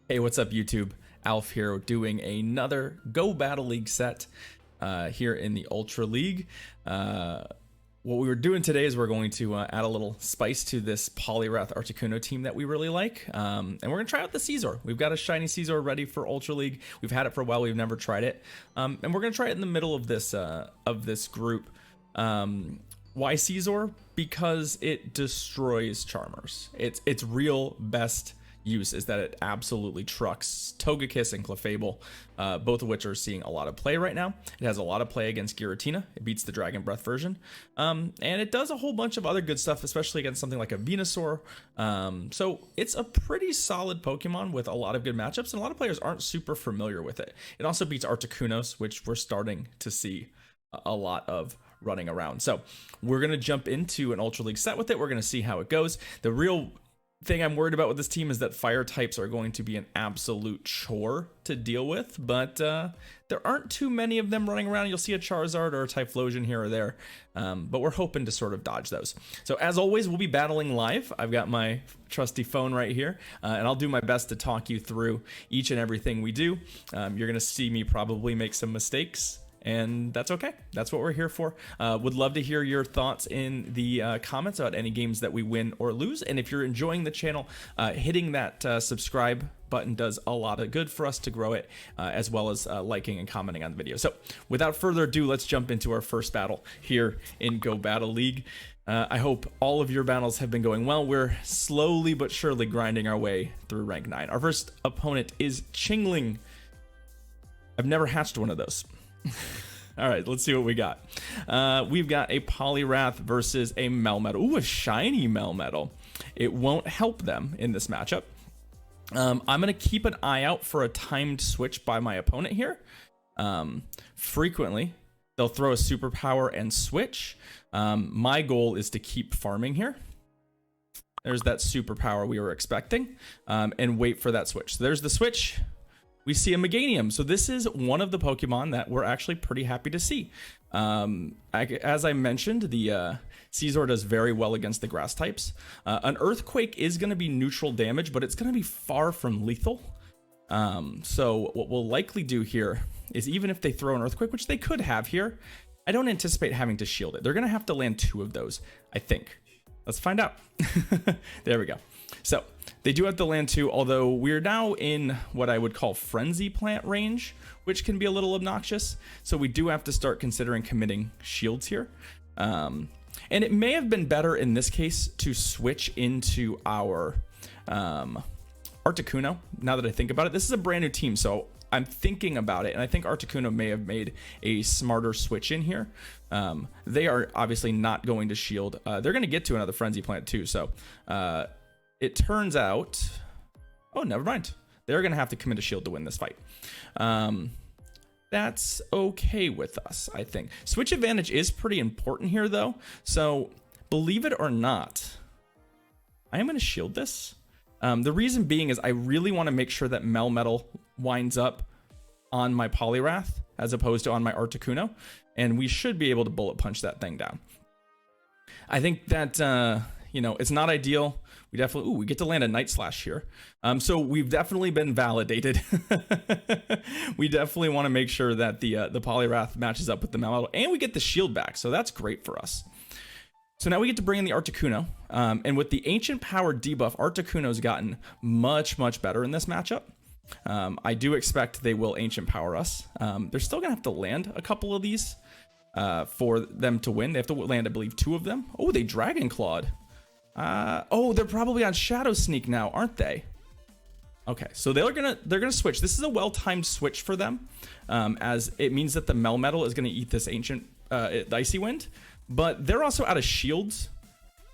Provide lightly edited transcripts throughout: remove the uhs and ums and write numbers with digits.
Hey, what's up, YouTube? Alf here doing another Go Battle League set here in the Ultra League. What we were doing today is we're going to add a little spice to this Poliwrath Articuno team that we really like. And we're going to try out the Scizor. We've got a shiny Scizor ready for Ultra League. We've had it for a while. We've never tried it. And we're going to try it in the middle of this group. Why Scizor? Because it destroys Charmers. Its real best use is that it absolutely trucks Togekiss and Clefable, both of which are seeing a lot of play right now. It has a lot of play against Giratina. It beats the Dragon Breath version. And it does a whole bunch of other good stuff, especially against something like a Venusaur. So it's a pretty solid Pokemon with a lot of good matchups, and a lot of players aren't super familiar with it. It also beats Articunos, which we're starting to see a lot of running around. So we're going to jump into an Ultra League set with it. We're going to see how it goes. The real thing I'm worried about with this team is that fire types are going to be an absolute chore to deal with, but there aren't too many of them running around. You'll see a Charizard or a Typhlosion here or there, but we're hoping to sort of dodge those. So as always, we'll be battling live. I've got my trusty phone right here, and I'll do my best to talk you through each and everything we do. You're gonna see me probably make some mistakes, and that's okay. That's what we're here for. Would love to hear your thoughts in the comments about any games that we win or lose. And if you're enjoying the channel, hitting that subscribe button does a lot of good for us to grow it, as well as liking and commenting on the video. So without further ado, let's jump into our first battle here in Go Battle League. I hope all of your battles have been going well. We're slowly but surely grinding our way through rank 9. Our first opponent is Chingling. I've never hatched one of those. All right, let's see what we got. We've got a Poliwrath versus a Melmetal. Ooh, a shiny Melmetal. It won't help them in this matchup. I'm going to keep an eye out for a timed switch by my opponent here. Frequently, they'll throw a superpower and switch. My goal is to keep farming here. There's that superpower we were expecting, and wait for that switch. So there's the switch. We see a Meganium. So this is one of the Pokemon that we're actually pretty happy to see. As I mentioned, the Scizor does very well against the grass types. An Earthquake is going to be neutral damage, but it's going to be far from lethal. So what we'll likely do here is, even if they throw an Earthquake, which they could have here, I don't anticipate having to shield it. They're going to have to land 2 of those, I think. Let's find out. There we go. So they do have to land 2, although we're now in what I would call Frenzy Plant range, which can be a little obnoxious. So we do have to start considering committing shields here. And it may have been better in this case to switch into our Articuno, now that I think about it. This is a brand new team, so I'm thinking about it, and I think Articuno may have made a smarter switch in here. They are obviously not going to shield. They're going to get to another Frenzy Plant too, so it turns out, oh, never mind. They're going to have to commit a shield to win this fight. That's okay with us, I think. Switch advantage is pretty important here, though. So believe it or not, I am going to shield this. The reason being is I really want to make sure that Melmetal winds up on my Poliwrath as opposed to on my Articuno, and we should be able to bullet punch that thing down. I think that, you know, it's not ideal. We definitely, we get to land a Night Slash here. So we've definitely been validated. We definitely want to make sure that the Poliwrath matches up with the Melmetal, and we get the shield back. So that's great for us. So now we get to bring in the Articuno, and with the Ancient Power debuff, Articuno's gotten much, much better in this matchup. I do expect they will Ancient Power us. They're still going to have to land a couple of these for them to win. They have to land, I believe, 2 of them. Oh, they Dragon Clawed. Oh, they're probably on Shadow Sneak now, aren't they? Okay, so they're gonna switch. This is a well-timed switch for them, as it means that the Melmetal is gonna eat this Ancient Icy Wind, but they're also out of shields,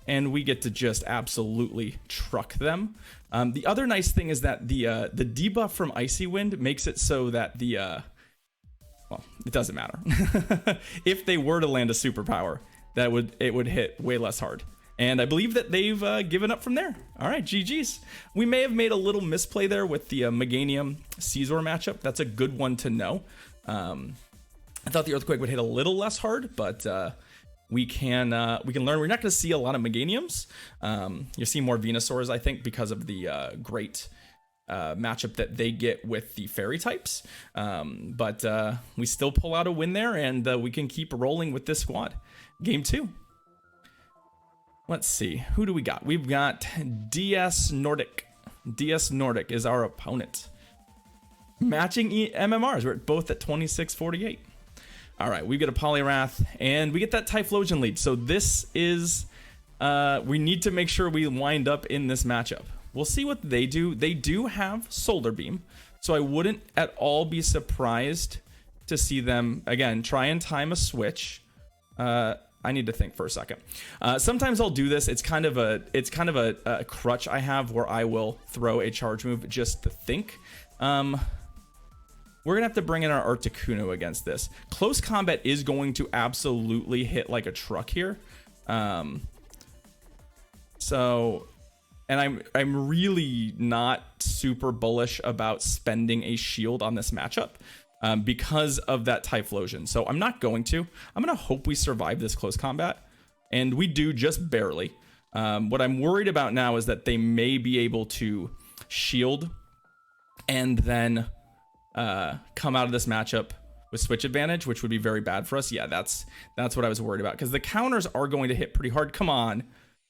and we get to just absolutely truck them. The other nice thing is that the debuff from Icy Wind makes it so that well, it doesn't matter. If they were to land a superpower, it would hit way less hard. And I believe that they've given up from there. All right, GG's. We may have made a little misplay there with the Meganium Scizor matchup. That's a good one to know. I thought the Earthquake would hit a little less hard, but we can learn. We're not going to see a lot of Meganiums. You'll see more Venusaurs, I think, because of the great matchup that they get with the fairy types. But we still pull out a win there, and we can keep rolling with this squad. Game 2. Let's see. Who do we got? We've got DS Nordic. DS Nordic is our opponent. Matching MMRs. We're both at 26-48. All right, we get a Poliwrath, and we get that Typhlosion lead. So this is... we need to make sure we wind up in this matchup. We'll see what they do. They do have Solar Beam, so I wouldn't at all be surprised to see them, again, try and time a switch. I need to think for a second. Sometimes I'll do this. It's kind of a crutch I have where I will throw a charge move just to think. We're gonna have to bring in our Articuno against this. Close combat is going to absolutely hit like a truck here. So, and I'm really not super bullish about spending a shield on this matchup. Because of that Typhlosion. So I'm not going to. I'm going to hope we survive this close combat. And we do just barely. What I'm worried about now is that they may be able to shield and then come out of this matchup with switch advantage, which would be very bad for us. Yeah, that's what I was worried about. Because the counters are going to hit pretty hard. Come on.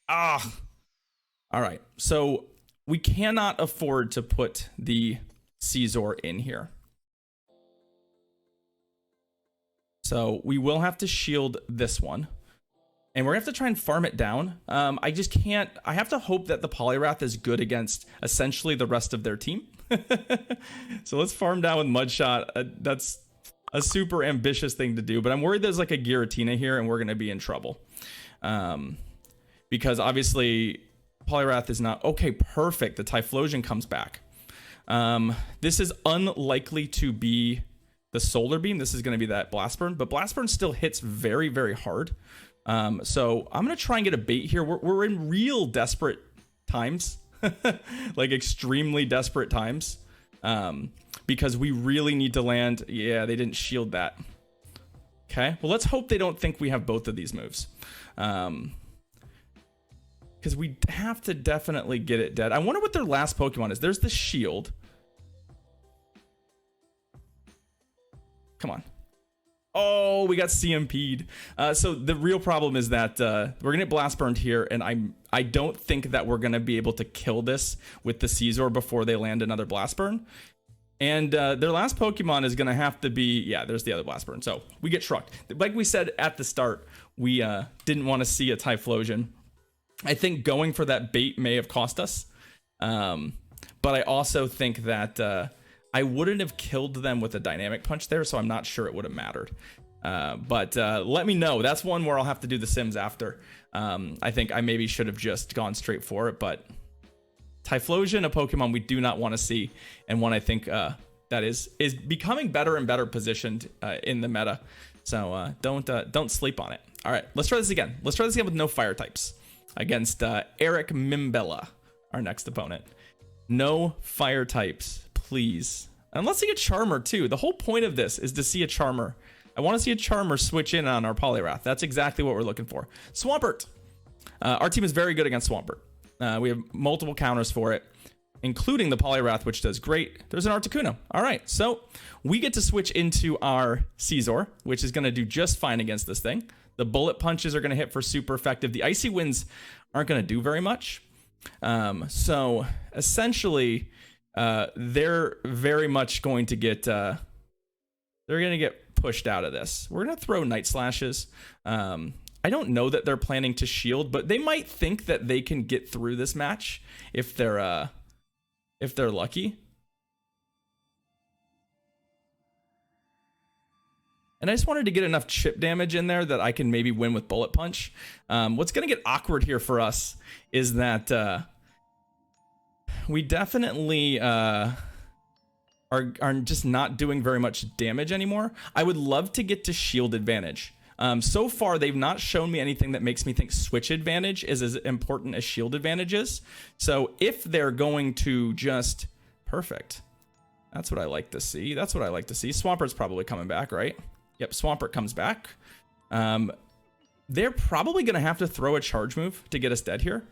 Ah. All right. So we cannot afford to put the Scizor in here. So we will have to shield this one. And we're going to have to try and farm it down. I just can't... I have to hope that the Poliwrath is good against essentially the rest of their team. So let's farm down with Mudshot. That's a super ambitious thing to do. But I'm worried there's like a Giratina here and we're going to be in trouble. Because obviously Poliwrath is not... Okay, perfect. The Typhlosion comes back. This is unlikely to be... the Solar Beam. This is going to be that Blast Burn, but Blast Burn still hits very, very hard. So I'm going to try and get a bait here. We're in real desperate times, like extremely desperate times, because we really need to land. Yeah, they didn't shield that. Okay, well, let's hope they don't think we have both of these moves. Because we have to definitely get it dead. I wonder what their last Pokemon is. There's the shield. Come on. Oh, we got CMP'd. So the real problem is that we're gonna get Blast Burned here, and I don't think that we're gonna be able to kill this with the Scizor before they land another Blast Burn. And their last Pokemon is gonna have to be, yeah, there's the other Blast Burn. So we get shrugged. Like we said at the start, we didn't want to see a Typhlosion. I think going for that bait may have cost us. But I also think that I wouldn't have killed them with a Dynamic Punch there, so I'm not sure it would have mattered. But let me know. That's one where I'll have to do the Sims after. I think I maybe should have just gone straight for it, but Typhlosion, a Pokemon we do not want to see, and one I think that is becoming better and better positioned in the meta. So don't sleep on it. All right, let's try this again. Let's try this again with no fire types against Eric Mimbella, our next opponent. No fire types. Please. And let's see a Charmer too. The whole point of this is to see a Charmer. I want to see a Charmer switch in on our Poliwrath. That's exactly what we're looking for. Swampert. Our team is very good against Swampert. We have multiple counters for it, including the Poliwrath, which does great. There's an Articuno. All right, so we get to switch into our Scizor, which is going to do just fine against this thing. The bullet punches are going to hit for super effective. The icy winds aren't going to do very much. So essentially... they're very much going to get they're going to get pushed out of this. We're going to throw Night Slashes. I don't know that they're planning to shield, but they might think that they can get through this match if they're lucky. And I just wanted to get enough chip damage in there that I can maybe win with Bullet Punch. What's going to get awkward here for us is that we definitely are just not doing very much damage anymore. I would love to get to shield advantage. So far, they've not shown me anything that makes me think switch advantage is as important as shield advantage is. So if they're going to just... Perfect. That's what I like to see. That's what I like to see. Swampert's probably coming back, right? Yep, Swampert comes back. They're probably going to have to throw a charge move to get us dead here.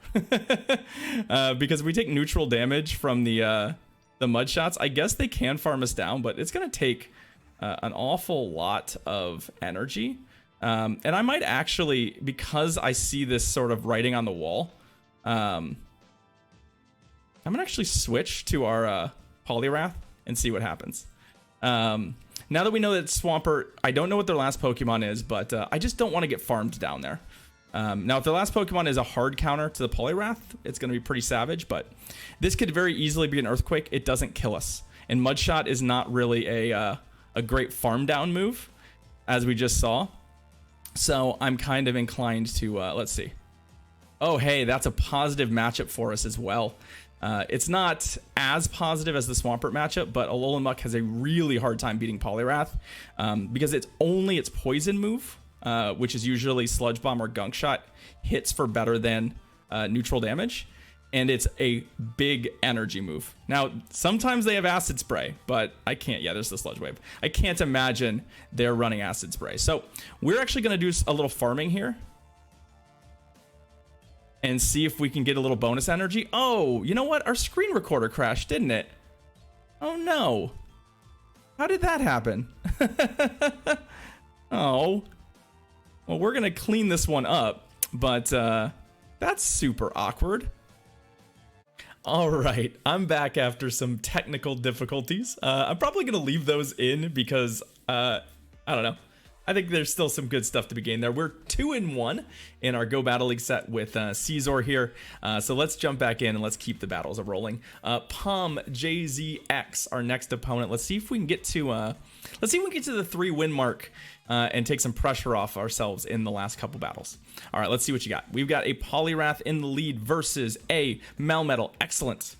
Because we take neutral damage from the the mud shots. I guess they can farm us down, but it's going to take an awful lot of energy. And I might actually, because I see this sort of writing on the wall, I'm going to actually switch to our Poliwrath and see what happens. Now that we know that Swampert, I don't know what their last Pokemon is, but I just don't want to get farmed down there. Now, if their last Pokemon is a hard counter to the Poliwrath, it's going to be pretty savage, but this could very easily be an Earthquake. It doesn't kill us. And Mudshot is not really a great farm down move, as we just saw. So I'm kind of inclined to, let's see. Oh, hey, that's a positive matchup for us as well. It's not as positive as the Swampert matchup, but Alolan Muck has a really hard time beating Poliwrath because it's only its poison move, which is usually Sludge Bomb or Gunk Shot, hits for better than neutral damage, and it's a big energy move. Now, sometimes they have Acid Spray, but I can't. Yeah, there's the Sludge Wave. I can't imagine they're running Acid Spray. So we're actually going to do a little farming here and see if we can get a little bonus energy. Oh, you know what? Our screen recorder crashed, didn't it? Oh, no. How did that happen? Oh. Well, we're going to clean this one up, but that's super awkward. All right, I'm back after some technical difficulties. I'm probably going to leave those in because, I don't know. I think there's still some good stuff to be gained there. We're 2-1 in our Go Battle League set with Scizor here. So let's jump back in and let's keep the battles rolling. Pom JZX, our next opponent. Let's see if we can get to the 3-win mark and take some pressure off ourselves in the last couple battles. All right, let's see what you got. We've got a Poliwrath in the lead versus a Melmetal. Excellent.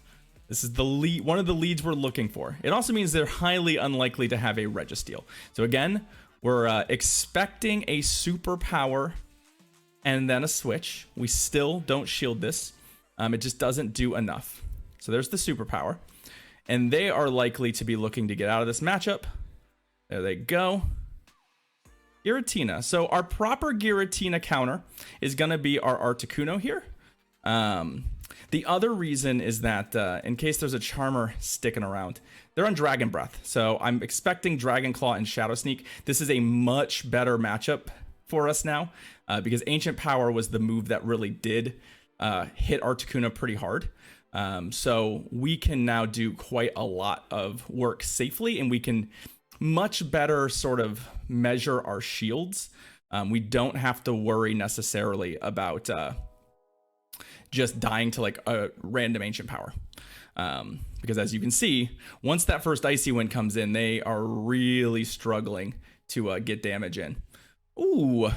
This is the lead, one of the leads we're looking for. It also means they're highly unlikely to have a Registeel. So again, we're expecting a superpower and then a switch. We still don't shield this. It just doesn't do enough. So there's the superpower. And they are likely to be looking to get out of this matchup. There they go. Giratina. So our proper Giratina counter is going to be our Articuno here. The other reason is that in case there's a Charmer sticking around, they're on Dragon Breath. So I'm expecting Dragon Claw and Shadow Sneak. This is a much better matchup for us now because Ancient Power was the move that really did hit Articuno pretty hard. So we can now do quite a lot of work safely, and we can much better sort of measure our shields. We don't have to worry necessarily about just dying to like a random Ancient Power. Because as you can see, once that first Icy Wind comes in, they are really struggling to get damage in. Ooh.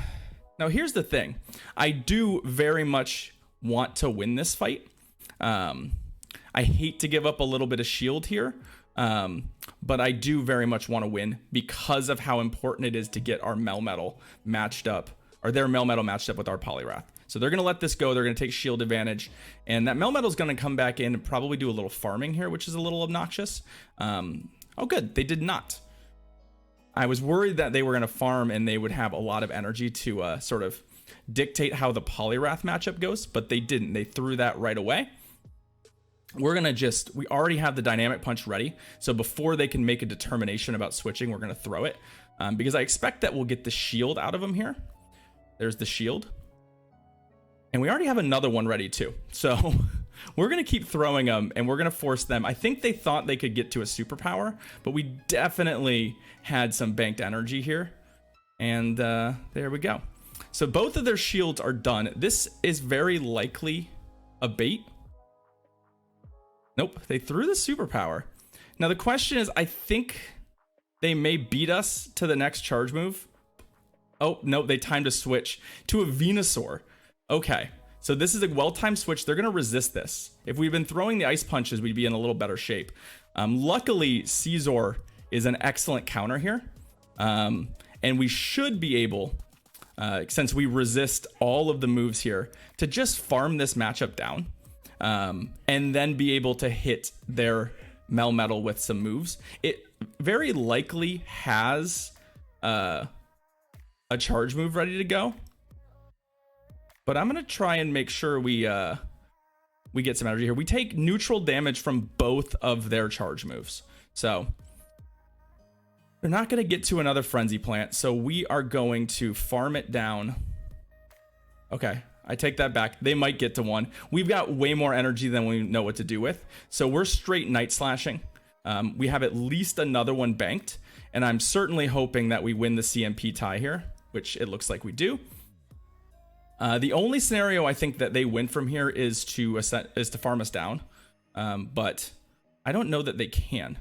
Now here's the thing. I do very much want to win this fight. I hate to give up a little bit of shield here, but I do very much want to win because of how important it is to get our Melmetal matched up, or their Melmetal matched up with our Poliwrath. So they're going to let this go. They're going to take shield advantage. And that Melmetal is going to come back in and probably do a little farming here, which is a little obnoxious. Oh, good. They did not. I was worried that they were going to farm and they would have a lot of energy to sort of dictate how the Poliwrath matchup goes, but they didn't. They threw that right away. We're going to we already have the Dynamic Punch ready. So before they can make a determination about switching, we're going to throw it because I expect that we'll get the shield out of them here. There's the shield. And we already have another one ready too. So we're going to keep throwing them and we're going to force them. I think they thought they could get to a superpower, but we definitely had some banked energy here. And there we go. So both of their shields are done. This is very likely a bait. Nope, they threw the superpower. Now the question is, I think they may beat us to the next charge move. Oh, no, they timed a switch to a Venusaur. Okay, so this is a well-timed switch. They're going to resist this. If we've been throwing the ice punches, we'd be in a little better shape. Luckily, Scizor is an excellent counter here. And we should be able, since we resist all of the moves here, to just farm this matchup down. And then be able to hit their Melmetal with some moves. It very likely has a charge move ready to go. But I'm going to try and make sure we we get some energy here. We take neutral damage from both of their charge moves. So they're not going to get to another Frenzy Plant, so we are going to farm it down. Okay, I take that back. They might get to one. We've got way more energy than we know what to do with, so we're straight Night Slashing. We have at least another one banked, and I'm certainly hoping that we win the CMP tie here, which it looks like we do. The only scenario I think that they win from here is to farm us down, but I don't know that they can.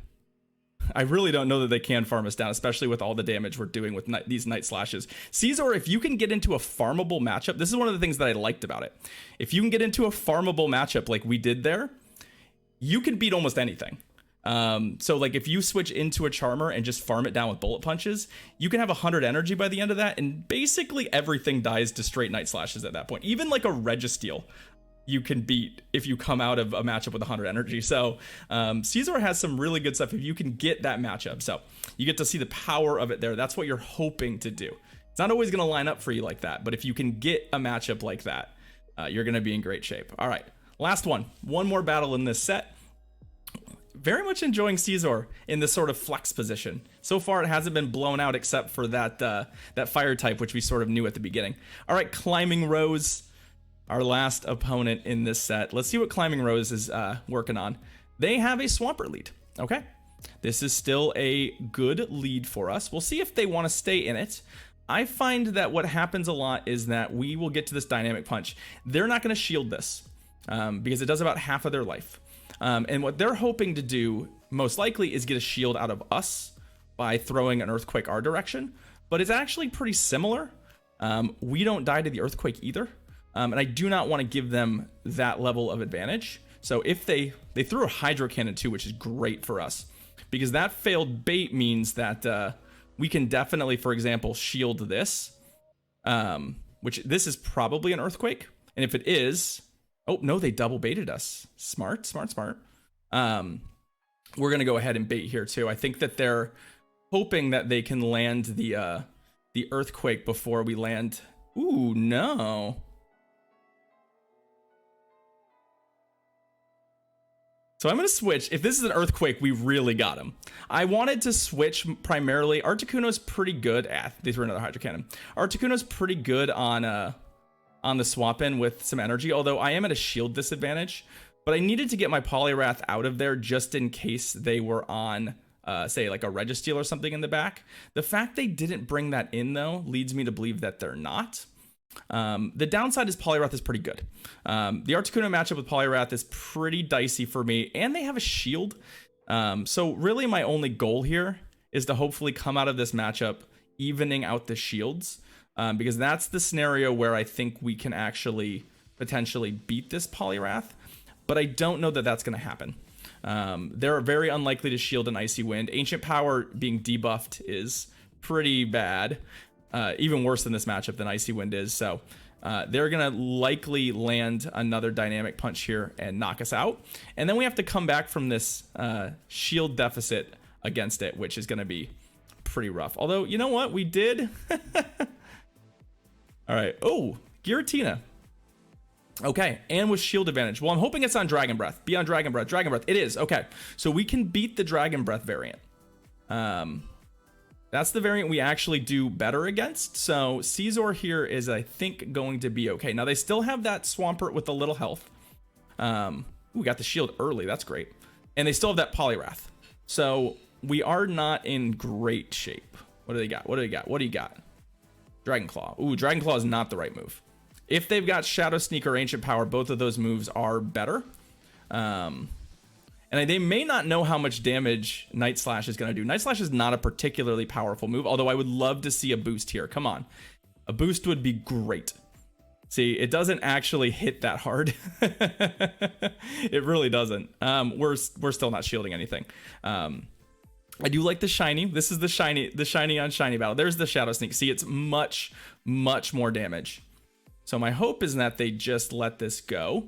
I really don't know that they can farm us down, especially with all the damage we're doing with these Night Slashes. Scizor, if you can get into a farmable matchup, this is one of the things that I liked about it. If you can get into a farmable matchup like we did there, you can beat almost anything. So like if you switch into a Charmer and just farm it down with bullet punches, you can have 100 energy by the end of that, and basically everything dies to straight Night Slashes at that point. Even like a Registeel you can beat if you come out of a matchup with 100 energy. So Scizor has some really good stuff if you can get that matchup. So you get to see the power of it there. That's what you're hoping to do. It's not always going to line up for you like that, but if you can get a matchup like that, you're going to be in great shape. All right, last one more battle in this set. Very much enjoying Scizor in this sort of flex position. So far, it hasn't been blown out except for that fire type, which we sort of knew at the beginning. All right, Climbing Rose, our last opponent in this set. Let's see what Climbing Rose is working on. They have a Swampert lead. Okay, this is still a good lead for us. We'll see if they want to stay in it. I find that what happens a lot is that we will get to this Dynamic Punch. They're not going to shield this because it does about half of their life. And what they're hoping to do, most likely, is get a shield out of us by throwing an Earthquake our direction. But it's actually pretty similar. We don't die to the Earthquake either. And I do not want to give them that level of advantage. So if they threw a Hydro Cannon too, which is great for us. Because that failed bait means that we can definitely, for example, shield this. Which this is probably an Earthquake. And if it is... Oh, no, they double baited us. Smart. We're going to go ahead and bait here, too. I think that they're hoping that they can land the Earthquake before we land. Ooh, no. So I'm going to switch. If this is an Earthquake, we really got him. I wanted to switch primarily. Articuno's pretty good. They threw another Hydro Cannon. Articuno's pretty good on the swap in with some energy, although I am at a shield disadvantage, but I needed to get my Poliwrath out of there just in case they were on, say, like a Registeel or something in the back. The fact they didn't bring that in, though, leads me to believe that they're not. The downside is Poliwrath is pretty good. The Articuno matchup with Poliwrath is pretty dicey for me, and they have a shield. So really my only goal here is to hopefully come out of this matchup evening out the shields. Because that's the scenario where I think we can actually potentially beat this Poliwrath, but I don't know that that's going to happen. They're very unlikely to shield an Icy Wind. Ancient Power being debuffed is pretty bad, even worse than this matchup than Icy Wind is. So they're going to likely land another Dynamic Punch here and knock us out. And then we have to come back from this shield deficit against it, which is going to be pretty rough. Although, you know what? We did... All right. Oh, Giratina. Okay, and with shield advantage. Well, I'm hoping it's on Dragon Breath. Be on Dragon Breath. Dragon Breath. It is. Okay, so we can beat the Dragon Breath variant. That's the variant we actually do better against. So Scizor here is, I think, going to be okay. Now, they still have that Swampert with a little health. We got the shield early. That's great. And they still have that Poliwrath. So we are not in great shape. What do they got? What do they got? What do you got? Dragon Claw. Ooh, Dragon Claw is not the right move. If they've got Shadow Sneak or Ancient Power, both of those moves are better. And they may not know how much damage Night Slash is going to do. Night Slash is not a particularly powerful move, although I would love to see a boost here. Come on. A boost would be great. See, it doesn't actually hit that hard. It really doesn't. We're still not shielding anything. I do like the shiny. This is the shiny on shiny battle. There's the Shadow Sneak. See, it's much more damage. So my hope is that they just let this go.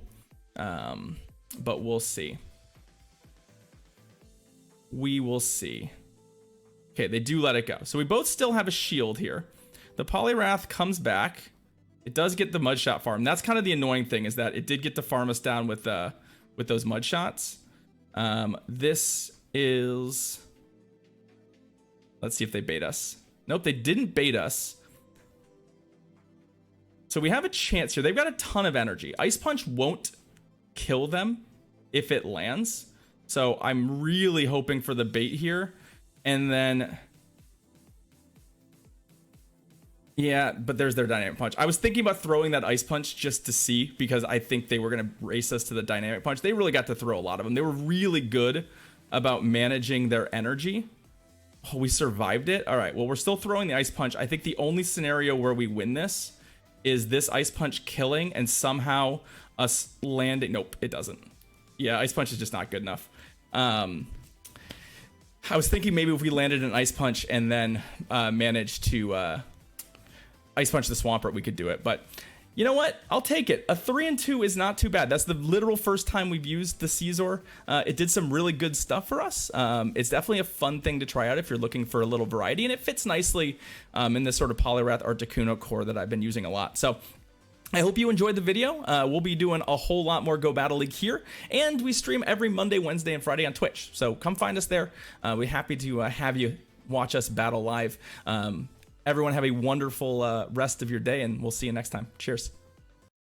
But we'll see. We will see. Okay, they do let it go. So we both still have a shield here. The Poliwrath comes back. It does get the mud shot farm. That's kind of the annoying thing, is that it did get to farm us down with those mud shots. This is, let's see if they bait us. Nope, they didn't bait us. So we have a chance here. They've got a ton of energy. Ice Punch won't kill them if it lands. So I'm really hoping for the bait here. And then, yeah, but there's their Dynamic Punch. I was thinking about throwing that Ice Punch just to see, because I think they were going to race us to the Dynamic Punch. They really got to throw a lot of them. They were really good about managing their energy. Oh, we survived it. All right, well, we're still throwing the Ice Punch. I think the only scenario where we win this is this Ice Punch killing and somehow us landing. Nope, it doesn't. Yeah, Ice Punch is just not good enough. I was thinking maybe if we landed an Ice Punch and then managed to Ice Punch the Swampert, we could do it. But you know what? I'll take it. A 3-2 is not too bad. That's the literal first time we've used the Scizor. It did some really good stuff for us. It's definitely a fun thing to try out if you're looking for a little variety, and it fits nicely in this sort of Poliwrath Articuno core that I've been using a lot. So I hope you enjoyed the video. We'll be doing a whole lot more Go Battle League here, and we stream every Monday, Wednesday, and Friday on Twitch. So come find us there. We're happy to have you watch us battle live. Everyone have a wonderful rest of your day, and we'll see you next time. Cheers.